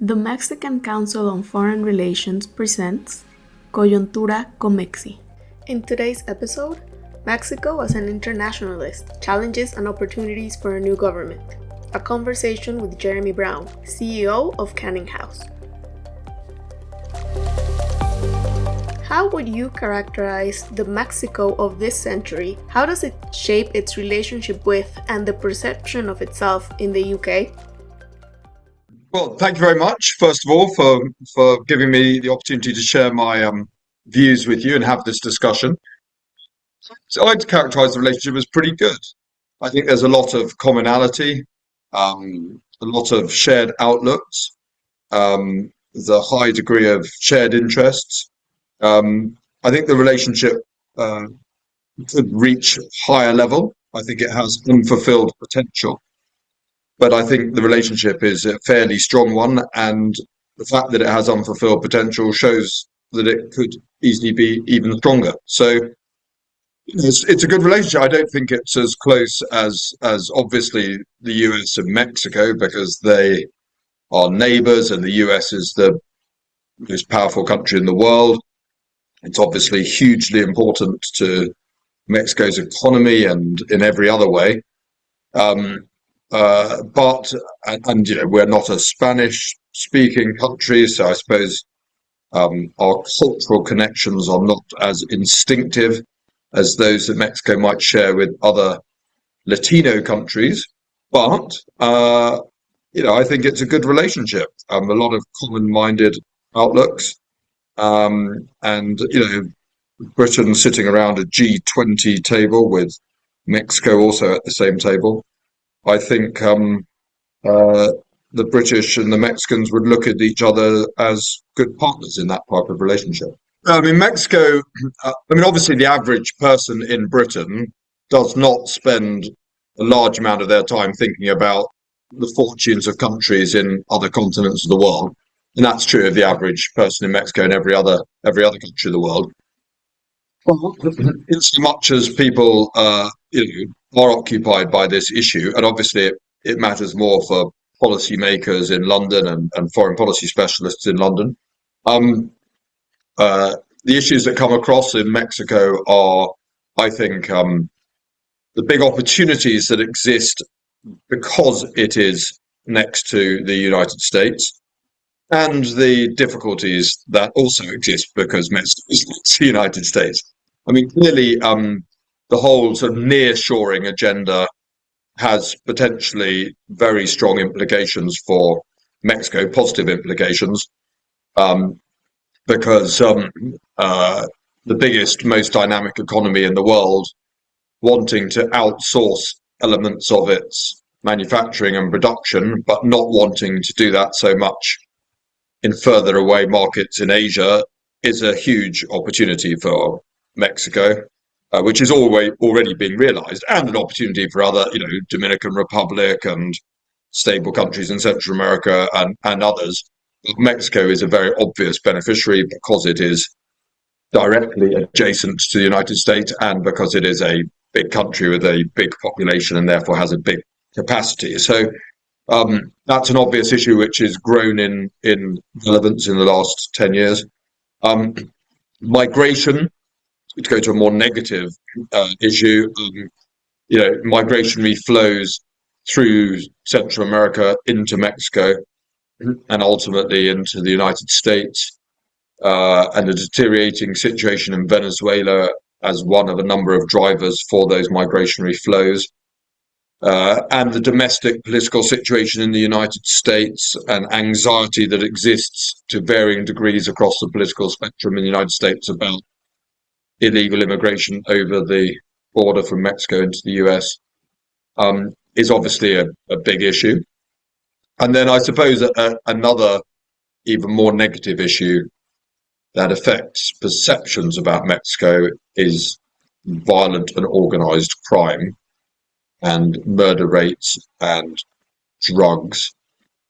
The Mexican Council on Foreign Relations presents Coyuntura Comexi. In today's episode, Mexico as an internationalist, challenges and opportunities for a new government. A conversation with Jeremy Browne, CEO of Canning House. How would you characterize the Mexico of this century? How does it shape its relationship with and the perception of itself in the UK? Well, thank you very much, first of all, for giving me the opportunity to share my views with you and have this discussion. So I'd characterize the relationship as pretty good. I think there's a lot of commonality, a lot of shared outlooks, there's a high degree of shared interests. I think the relationship could reach higher level. I think it has unfulfilled potential. But I think the relationship is a fairly strong one, and the fact that it has unfulfilled potential shows that it could easily be even stronger. So it's a good relationship. I don't think it's as close as obviously the US and Mexico, because they are neighbors and the US is the most powerful country in the world. It's obviously hugely important to Mexico's economy and in every other way. But we're not a Spanish-speaking country, so I suppose our cultural connections are not as instinctive as those that Mexico might share with other Latino countries. But I think it's a good relationship. A lot of common-minded outlooks, and Britain sitting around a G20 table with Mexico also at the same table. I think the British and the Mexicans would look at each other as good partners in that type of relationship. Mexico, obviously the average person in Britain does not spend a large amount of their time thinking about the fortunes of countries in other continents of the world. And that's true of the average person in Mexico and every other country of the world. Well, in so much as people are occupied by this issue, and obviously it matters more for policymakers in London and foreign policy specialists in London. The issues that come across in Mexico are, I think, the big opportunities that exist because it is next to the United States, and the difficulties that also exist because Mexico is next to the United States. Clearly, the whole sort of nearshoring agenda has potentially very strong implications for Mexico, positive implications, because the biggest, most dynamic economy in the world wanting to outsource elements of its manufacturing and production, but not wanting to do that so much in further away markets in Asia, is a huge opportunity for Mexico, which is already being realized, and an opportunity for other, Dominican Republic and stable countries in Central America and others. But Mexico is a very obvious beneficiary because it is directly adjacent to the United States and because it is a big country with a big population and therefore has a big capacity. So that's an obvious issue which has grown in relevance in the last 10 years. Migration, to go to a more negative issue, migratory flows through Central America into Mexico and ultimately into the United States, and the deteriorating situation in Venezuela as one of a number of drivers for those migratory flows, and the domestic political situation in the United States and anxiety that exists to varying degrees across the political spectrum in the United States about illegal immigration over the border from Mexico into the US, is obviously a big issue. And then I suppose another even more negative issue that affects perceptions about Mexico is violent and organized crime and murder rates and drugs,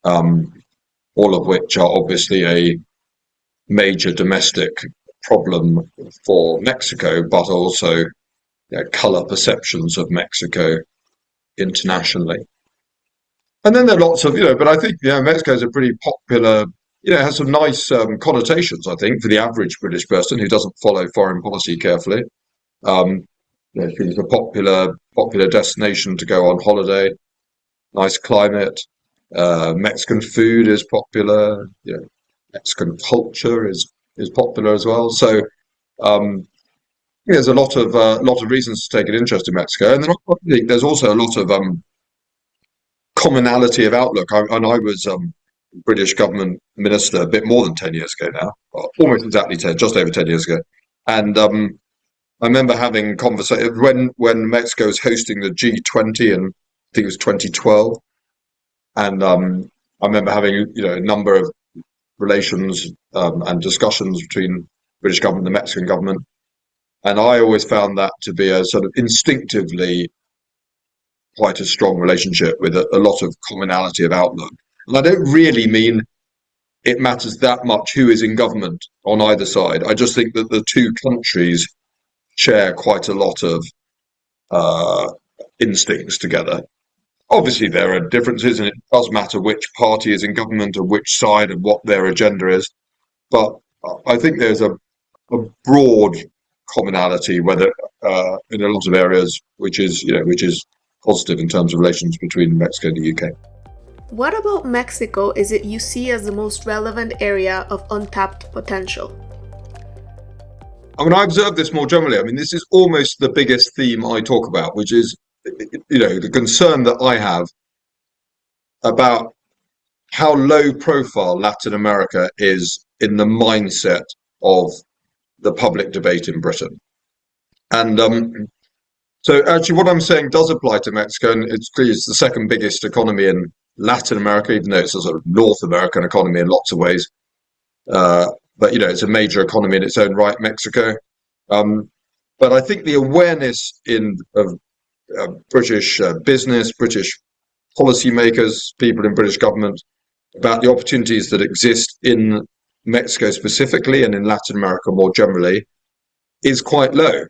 all of which are obviously a major domestic problem for Mexico, but also colour perceptions of Mexico internationally. And then there are lots of, but I think, Mexico is a pretty popular, it has some nice connotations, I think, for the average British person who doesn't follow foreign policy carefully. Um, it's a popular destination to go on holiday, nice climate. Mexican food is popular. Mexican culture is popular as well. So there's a lot of reasons to take an interest in Mexico, and then I think there's also a lot of commonality of outlook. I was British government minister a bit more than 10 years ago now, almost exactly 10, just over 10 years ago, and I remember having conversations when Mexico was hosting the G20 in I think it was 2012, and I remember having a number of relations and discussions between British government and the Mexican government. And I always found that to be a sort of instinctively quite a strong relationship with a lot of commonality of outlook. And I don't really mean it matters that much who is in government on either side. I just think that the two countries share quite a lot of instincts together. Obviously, there are differences, and it does matter which party is in government or which side and what their agenda is. But I think there's a broad commonality, whether in a lot of areas, which is positive in terms of relations between Mexico and the UK. What about Mexico is it you see as the most relevant area of untapped potential? I mean, I observe this more generally. I mean, this is almost the biggest theme I talk about, which is, the concern that I have about how low profile Latin America is in the mindset of the public debate in Britain. And so actually what I'm saying does apply to Mexico, and it's clear it's the second biggest economy in Latin America, even though it's a sort of North American economy in lots of ways. But it's a major economy in its own right, Mexico. But I think the awareness of British business, British policymakers, people in British government about the opportunities that exist in Mexico specifically and in Latin America more generally is quite low.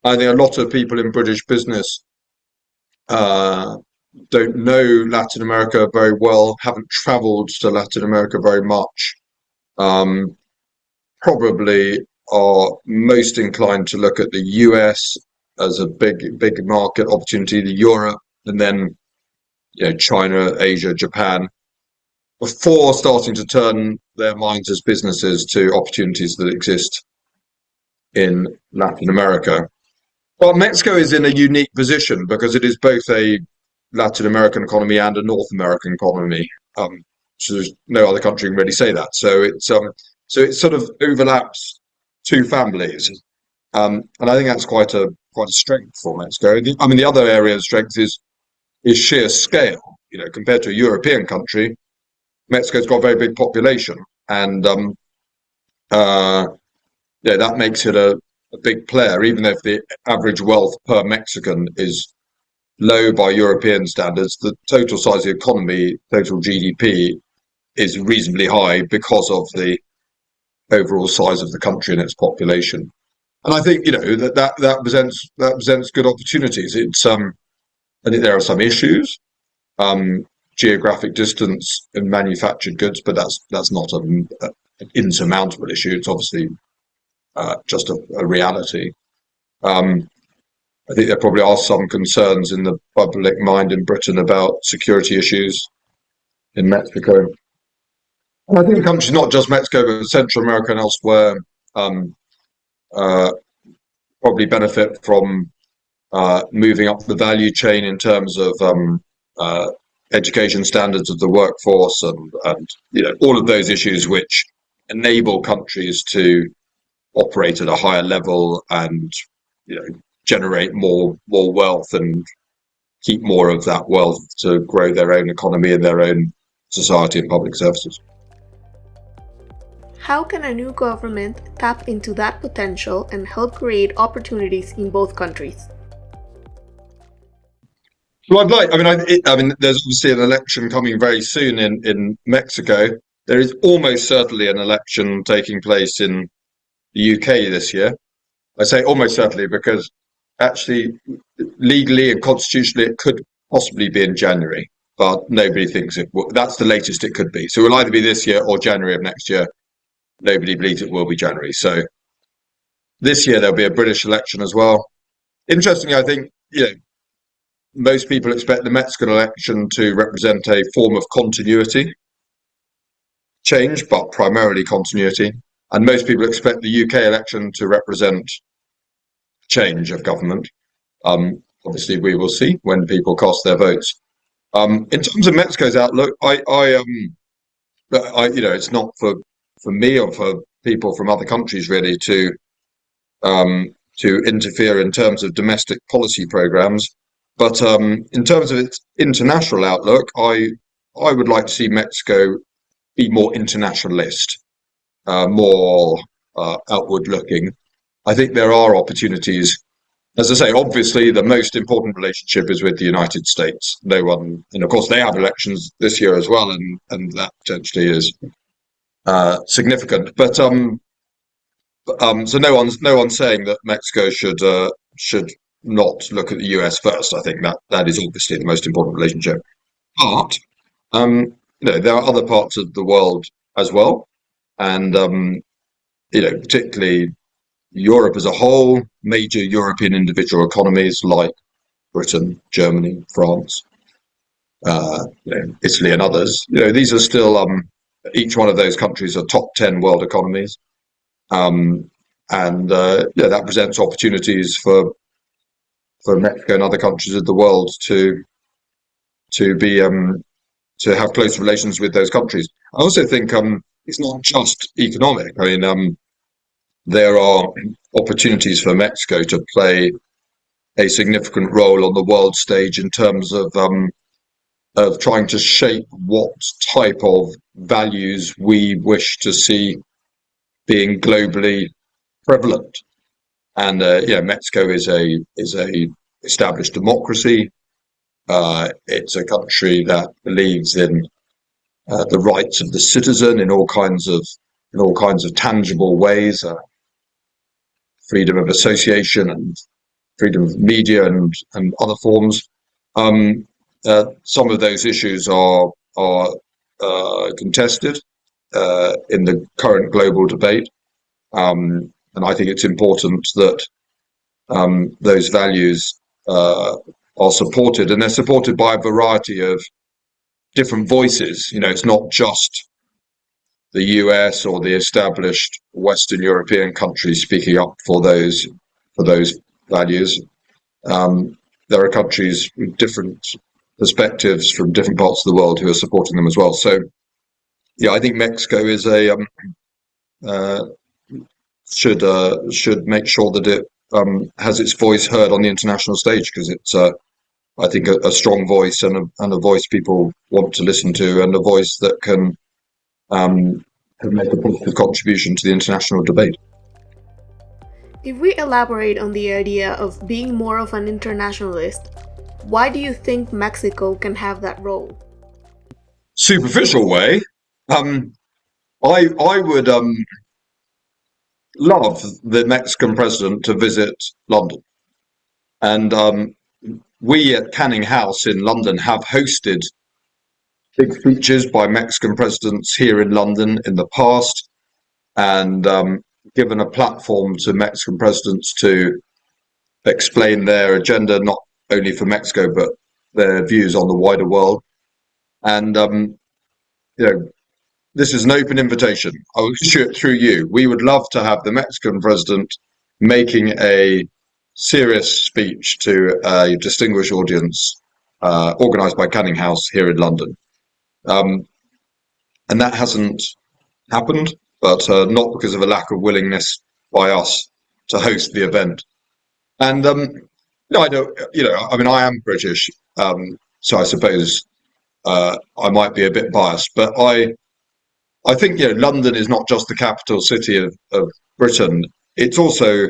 I think a lot of people in British business don't know Latin America very well, haven't travelled to Latin America very much, probably are most inclined to look at the US as a big market opportunity, the Europe, and then China, Asia, Japan, before starting to turn their minds as businesses to opportunities that exist in Latin America. Well, Mexico is in a unique position because it is both a Latin American economy and a North American economy. So there's no other country can really say that. So it sort of overlaps two families, and I think that's quite a strength for Mexico. I mean, the other area of strength is sheer scale. Compared to a European country, Mexico's got a very big population, and that makes it a big player, even if the average wealth per Mexican is low by European standards. The total size of the economy, total GDP, is reasonably high because of the overall size of the country and its population. And I think that presents good opportunities. I think there are some issues, geographic distance in manufactured goods, but that's not an insurmountable issue. It's obviously just a reality. I think there probably are some concerns in the public mind in Britain about security issues in Mexico. And I think countries, not just Mexico, but Central America and elsewhere, probably benefit from moving up the value chain in terms of education standards of the workforce and all of those issues which enable countries to operate at a higher level and generate more wealth and keep more of that wealth to grow their own economy and their own society and public services. How can a new government tap into that potential and help create opportunities in both countries? Well, I mean, there's obviously an election coming very soon in Mexico. There is almost certainly an election taking place in the UK this year. I say almost certainly because actually legally and constitutionally it could possibly be in January. but nobody thinks it will. That's the latest it could be. So it will either be this year or January of next year. Nobody believes it will be January. So this year there'll be a British election as well. Interestingly, I think most people expect the Mexican election to represent a form of continuity, change, but primarily continuity. And most people expect the UK election to represent change of government. Obviously, we will see when people cast their votes. In terms of Mexico's outlook, it's not for me or for people from other countries really to interfere in terms of domestic policy programs. But in terms of its international outlook, I would like to see Mexico be more internationalist, more outward looking. I think there are opportunities. As I say, obviously the most important relationship is with the United States. No one, and of course they have elections this year as well, and that potentially is significant. But so no one's saying that Mexico should not look at the US first. I think that is obviously the most important relationship. But there are other parts of the world as well, and particularly Europe as a whole, major European individual economies like Britain, Germany, France, Italy, and others. These are still each one of those countries are top 10 world economies, and that presents opportunities for Mexico and other countries of the world to have close relations with those countries. I also think it's not just economic. I mean, there are opportunities for Mexico to play a significant role on the world stage in terms of trying to shape what type of values we wish to see being globally prevalent. And Mexico is a established democracy. It's a country that believes in the rights of the citizen in all kinds of tangible ways. Freedom of association and freedom of media and other forms. Some of those issues are contested in the current global debate, and I think it's important that those values are supported, and they're supported by a variety of different voices. It's not just the US or the established Western European countries speaking up for those values. There are countries with different perspectives from different parts of the world who are supporting them as well. So, I think Mexico is should make sure that it has its voice heard on the international stage, because it's I think a strong voice and a voice people want to listen to, and a voice that can make a positive contribution to the international debate. If we elaborate on the idea of being more of an internationalist, why do you think Mexico can have that role? Superficial way, I would love the Mexican president to visit London, and we at Canning House in London have hosted big speeches by Mexican presidents here in London in the past, and given a platform to Mexican presidents to explain their agenda, not only for Mexico, but their views on the wider world. And, this is an open invitation. I will issue it through you. We would love to have the Mexican president making a serious speech to a distinguished audience organised by Canning House here in London. And that hasn't happened, but not because of a lack of willingness by us to host the event. And I don't, I mean, I am British, so I suppose I might be a bit biased, but I think London is not just the capital city of Britain; it's also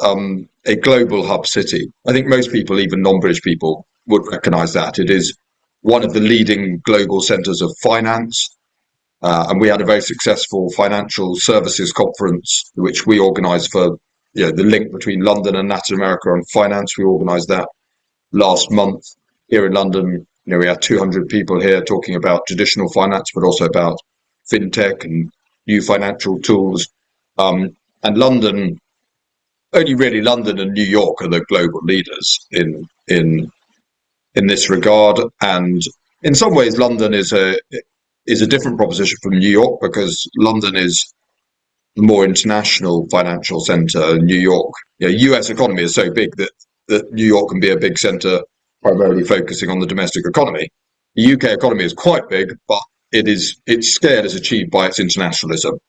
a global hub city. I think most people, even non-British people, would recognise that. It is one of the leading global centres of finance. And we had a very successful financial services conference, which we organised for the link between London and Latin America on finance. We organised that last month here in London we had 200 people here talking about traditional finance, but also about fintech and new financial tools. And London, only really London and New York are the global leaders in this regard. And in some ways, London is a different proposition from New York, because London is the more international financial center. New York, US economy is so big that New York can be a big center, primarily focusing on the domestic economy. The UK economy is quite big, but its scale is achieved by its internationalism.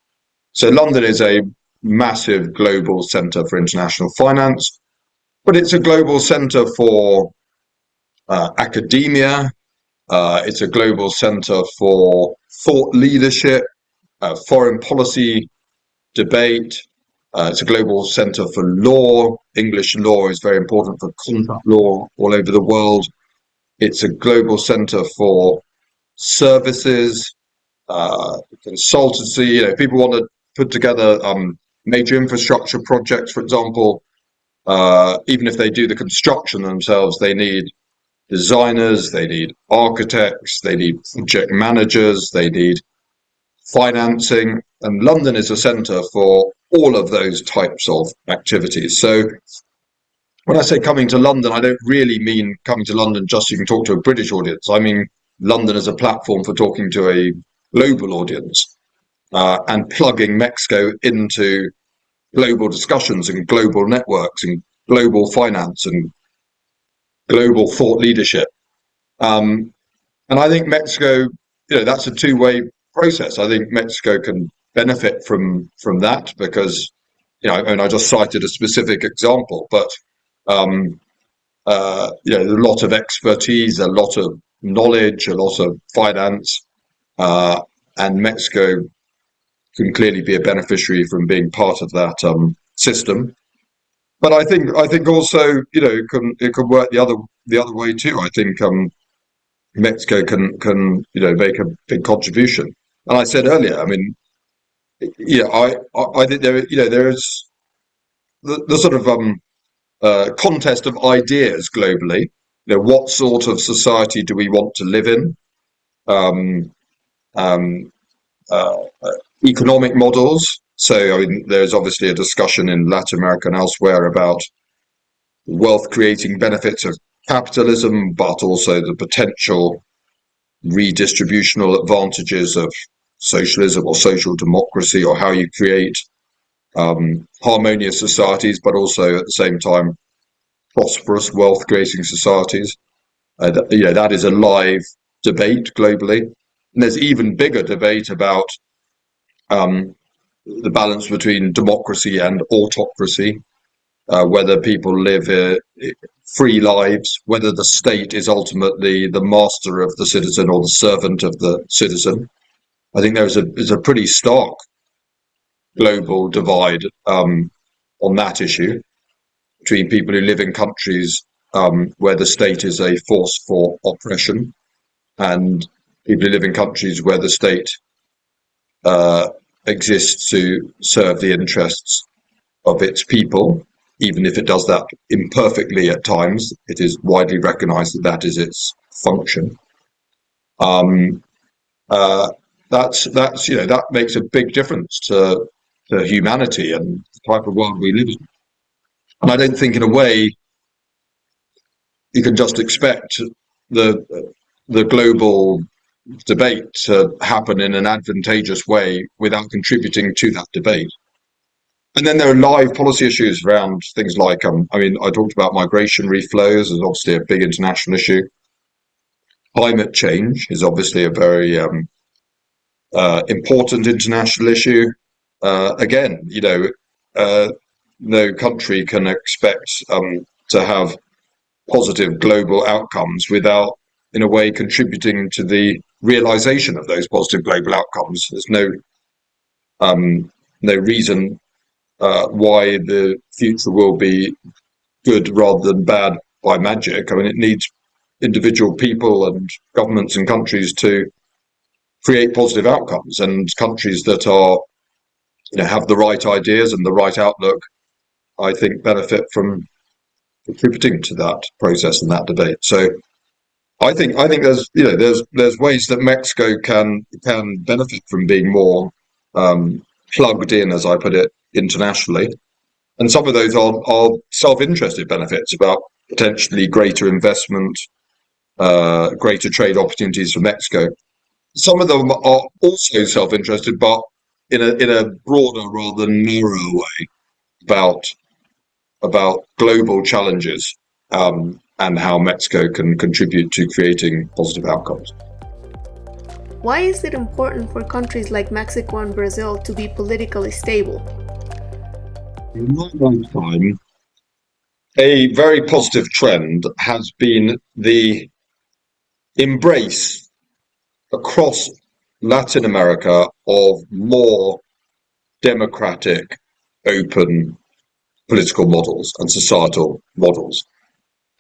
So London is a massive global center for international finance, but it's a global center for academia. It's a global center for thought leadership, foreign policy debate. It's a global center for law. English law is very important for contract law all over the world. It's a global center for services, consultancy. People want to put together major infrastructure projects, for example. Even if they do the construction themselves, they need designers, they need architects, they need project managers, they need financing. And London is a centre for all of those types of activities. So when I say coming to London, I don't really mean coming to London just so you can talk to a British audience. I mean London as a platform for talking to a global audience, and plugging Mexico into global discussions and global networks and global finance and global thought leadership. And I think Mexico, that's a two-way process. I think Mexico can benefit from that because, and I just cited a specific example, but a lot of expertise, a lot of knowledge, a lot of finance, and Mexico can clearly be a beneficiary from being part of that system. But I think also, it can work the other way too. I think Mexico can make a big contribution. And I said earlier, I mean, I think there is the sort of contest of ideas globally. What sort of society do we want to live in? Um, um, uh, Economic models. So, I mean, there's obviously a discussion in Latin America and elsewhere about wealth creating benefits of capitalism, but also the potential redistributional advantages of socialism or social democracy, or how you create harmonious societies, but also at the same time prosperous wealth creating societies. That is a live debate globally. And there's even bigger debate about the balance between democracy and autocracy, whether people live free lives, whether the state is ultimately the master of the citizen or the servant of the citizen. I think there's a pretty stark global divide on that issue between people who live in countries where the state is a force for oppression and people who live in countries where the state exists to serve the interests of its people, even if it does that imperfectly at times. It is widely recognized that that is its function. That makes a big difference to humanity and the type of world we live in. And I don't think, in a way, you can just expect the global debate to happen in an advantageous way without contributing to that debate. And then there are live policy issues around things like, I talked about migration flows as obviously a big international issue. Climate change is obviously a very important international issue. Again, no country can expect to have positive global outcomes without, in a way, contributing to the realization of those positive global outcomes. There's no reason why the future will be good rather than bad by magic. I mean, it needs individual people and governments and countries to create positive outcomes, and countries that are, have the right ideas and the right outlook, I think, benefit from contributing to that process and that debate. So I think there's ways that Mexico can benefit from being more plugged in, as I put it, internationally, and some of those are self-interested benefits about potentially greater investment, greater trade opportunities for Mexico. Some of them are also self-interested, but in a broader rather than narrow way about global challenges, and how Mexico can contribute to creating positive outcomes. Why is it important for countries like Mexico and Brazil to be politically stable? In my lifetime, a very positive trend has been the embrace across Latin America of more democratic, open political models and societal models.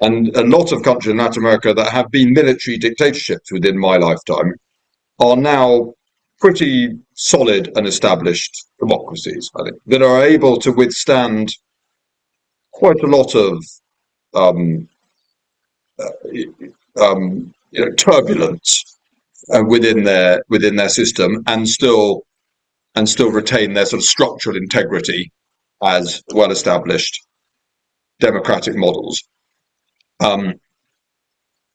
And a lot of countries in Latin America that have been military dictatorships within my lifetime are now pretty solid and established democracies, I think, that are able to withstand quite a lot of um, turbulence within their system, and still retain their sort of structural integrity as well established democratic models.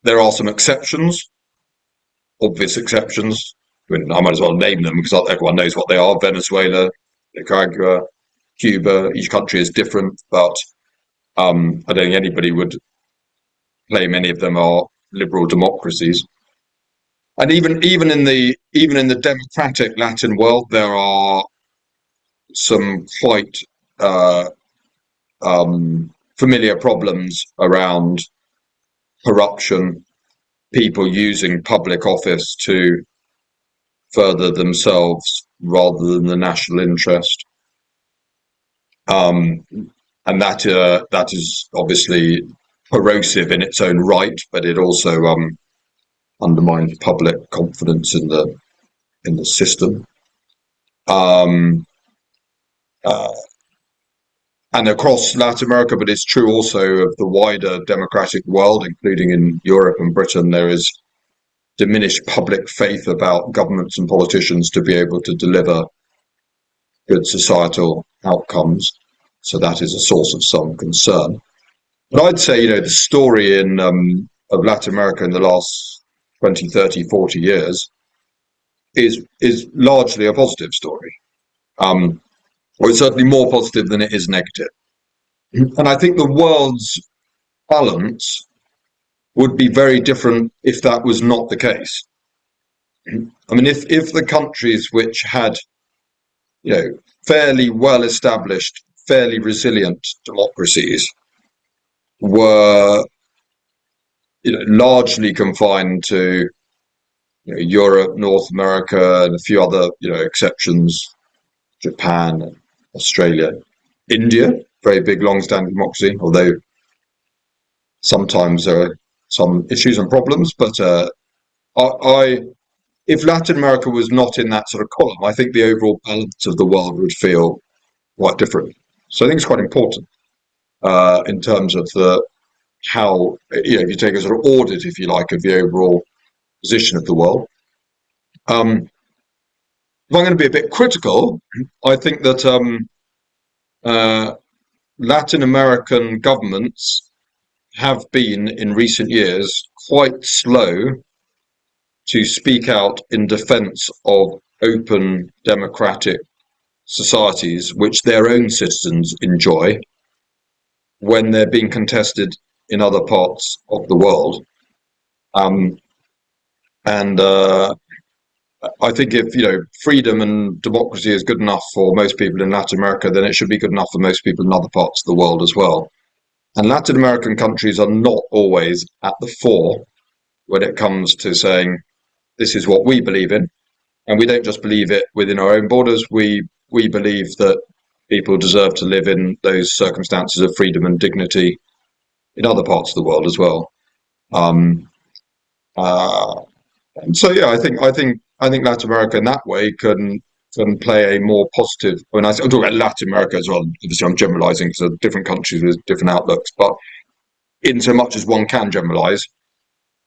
There are some exceptions, obvious exceptions. I mean, I might as well name them because everyone knows what they are: Venezuela, Nicaragua, Cuba. Each country is different, but I don't think anybody would claim any of them are liberal democracies. And even in the democratic Latin world, there are some quite uh, familiar problems around corruption, people using public office to further themselves rather than the national interest, and that is obviously corrosive in its own right, but it also undermines public confidence in the system. Um, uh, and across Latin America, but it's true also of the wider democratic world, including in Europe and Britain, there is diminished public faith about governments and politicians to be able to deliver good societal outcomes. So that is a source of some concern. But I'd say, the story of Latin America in the last 20, 30, 40 years is largely a positive story. Or it's certainly more positive than it is negative. And I think the world's balance would be very different if that was not the case. I mean, if the countries which had, fairly well established, fairly resilient democracies were, largely confined to Europe, North America, and a few other, exceptions, Japan, Australia, India, very big, long-standing democracy, although sometimes there are some issues and problems. But if Latin America was not in that sort of column, I think the overall balance of the world would feel quite different. So I think it's quite important in terms of how, if you take a sort of audit, if you like, of the overall position of the world. If I'm going to be a bit critical, I think that Latin American governments have been, in recent years, quite slow to speak out in defence of open democratic societies which their own citizens enjoy when they're being contested in other parts of the world. And I think if freedom and democracy is good enough for most people in Latin America, then it should be good enough for most people in other parts of the world as well. And Latin American countries are not always at the fore when it comes to saying this is what we believe in, and we don't just believe it within our own borders. We believe that people deserve to live in those circumstances of freedom and dignity in other parts of the world as well. And so, yeah, I think Latin America in that way can play a more positive. I mean, I'm talking about Latin America as well. Obviously, I'm generalising because of different countries with different outlooks, but in so much as one can generalise,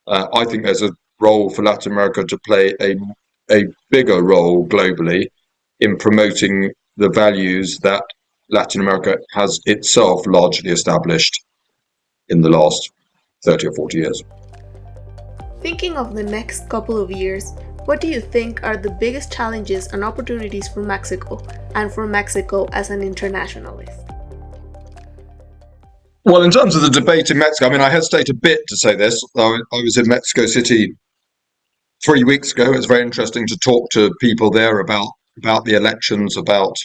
I think there's a role for Latin America to play a bigger role globally in promoting the values that Latin America has itself largely established in the last 30 or 40 years. Thinking of the next couple of years, what do you think are the biggest challenges and opportunities for Mexico and for Mexico as an internationalist? Well, in terms of the debate in Mexico, I mean, I hesitate a bit to say this. I was in Mexico City 3 weeks ago. It was very interesting to talk to people there about the elections, about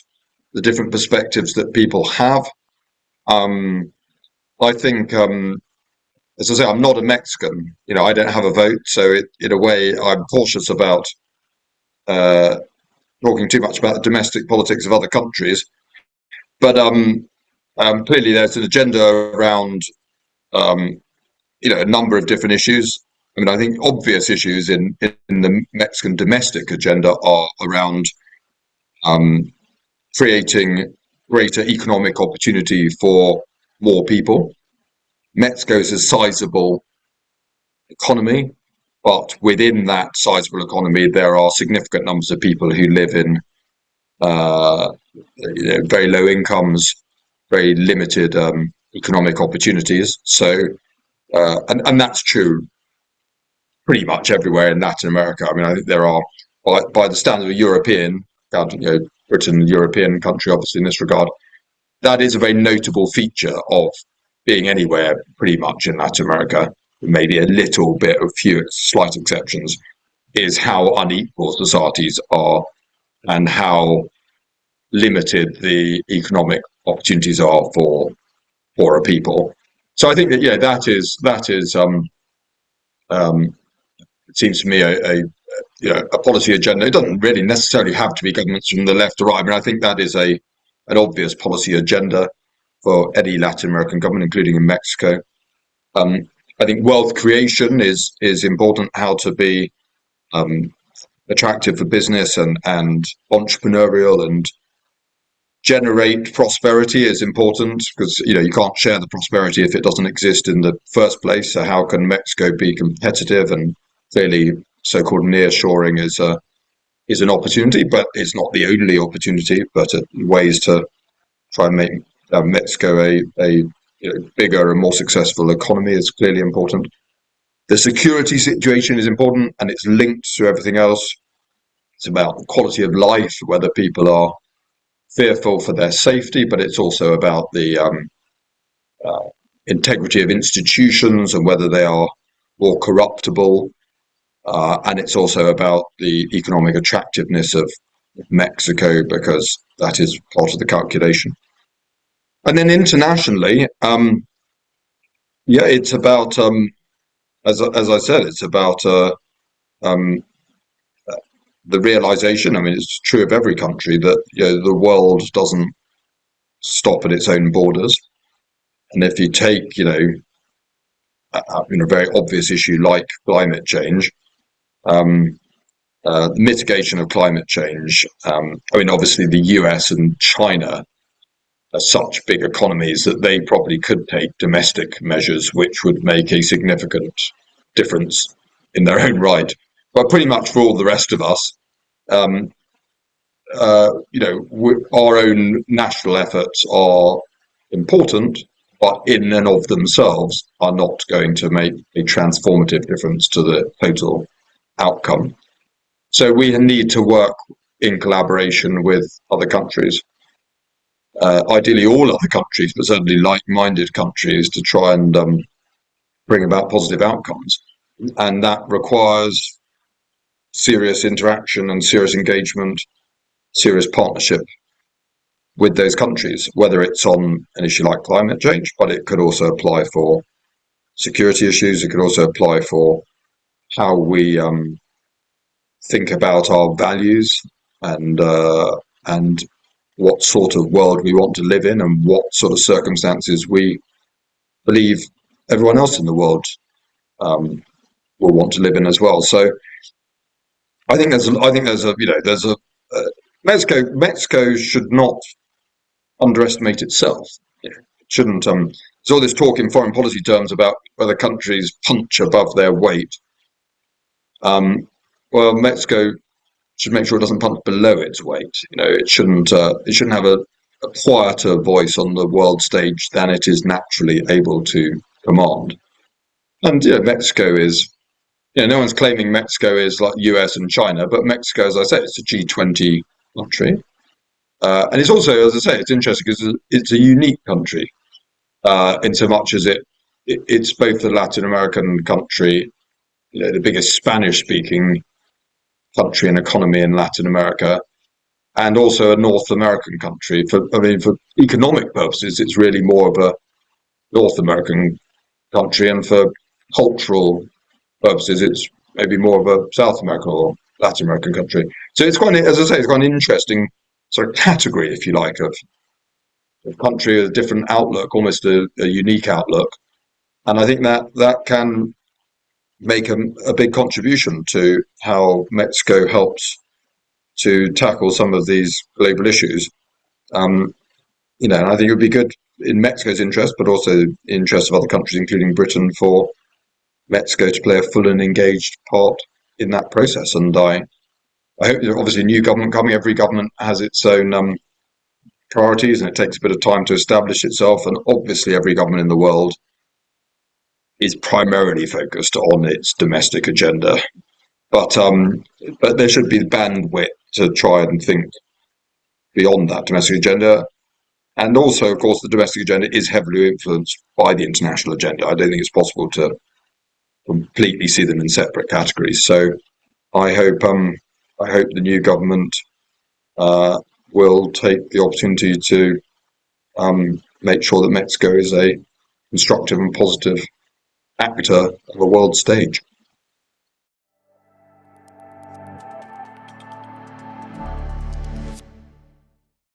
the different perspectives that people have. I think, as I say, I'm not a Mexican. I don't have a vote, so in a way, I'm cautious about talking too much about the domestic politics of other countries. But clearly, there's an agenda around a number of different issues. I mean, I think obvious issues in the Mexican domestic agenda are around creating greater economic opportunity for more people. Mexico is a sizable economy, but within that sizable economy, there are significant numbers of people who live in very low incomes, very limited economic opportunities. So, and that's true pretty much everywhere in Latin America. I mean, I think there are, by the standard of a European, Britain, European country, obviously in this regard, that is a very notable feature of being anywhere pretty much in Latin America, maybe a little bit of few slight exceptions, is how unequal societies are and how limited the economic opportunities are for poorer people. So I think that that is it seems to me a policy agenda. It doesn't really necessarily have to be governments from the left or right. I mean, I think that is an obvious policy agenda for any Latin American government, including in Mexico. I think wealth creation is important. How to be attractive for business and entrepreneurial and generate prosperity is important, because you can't share the prosperity if it doesn't exist in the first place. So how can Mexico be competitive? And clearly, so-called nearshoring is an opportunity, but it's not the only opportunity. But ways to try and make Mexico a bigger and more successful economy is clearly important. The security situation is important, and it's linked to everything else. It's about the quality of life, whether people are fearful for their safety, but it's also about the integrity of institutions and whether they are more corruptible. And it's also about the economic attractiveness of Mexico, because that is part of the calculation. And then internationally, it's about, as I said, it's about the realization. I mean, it's true of every country that the world doesn't stop at its own borders. And if you take, a very obvious issue like climate change, the mitigation of climate change. I mean, obviously, the US and China are such big economies that they probably could take domestic measures which would make a significant difference in their own right. But pretty much for all the rest of us, our own national efforts are important, but in and of themselves are not going to make a transformative difference to the total outcome. So we need to work in collaboration with other countries, ideally all other countries, but certainly like-minded countries, to try and bring about positive outcomes. And that requires serious interaction and serious engagement, serious partnership with those countries, whether it's on an issue like climate change, but it could also apply for security issues. It could also apply for how we think about our values and what sort of world we want to live in, and what sort of circumstances we believe everyone else in the world will want to live in as well. So I think Mexico should not underestimate itself. shouldn't. There's all this talk in foreign policy terms about whether countries punch above their weight. Well, Mexico should make sure it doesn't punch below its weight. It shouldn't have a quieter voice on the world stage than it is naturally able to command. And Mexico is. No one's claiming Mexico is like US and China, but Mexico, as I say, it's a G20 country. And it's also, as I say, it's interesting because it's a unique country in so much as it's both a Latin American country, the biggest Spanish-speaking country and economy in Latin America, and also a North American country. For economic purposes, it's really more of a North American country, and for cultural purposes, it's maybe more of a South American or Latin American country. So it's quite, as I say, it's quite an interesting sort of category, if you like, of country with a different outlook, almost a unique outlook. And I think that can make a big contribution to how Mexico helps to tackle some of these global issues. And I think it would be good in Mexico's interest, but also in the interest of other countries, including Britain, for Mexico to play a full and engaged part in that process. And I hope that obviously a new government coming, every government has its own priorities, and it takes a bit of time to establish itself. And obviously every government in the world is primarily focused on its domestic agenda. But there should be the bandwidth to try and think beyond that domestic agenda. And also, of course, the domestic agenda is heavily influenced by the international agenda. I don't think it's possible to completely see them in separate categories. So I hope the new government will take the opportunity to make sure that Mexico is a constructive and positive actor on the world stage.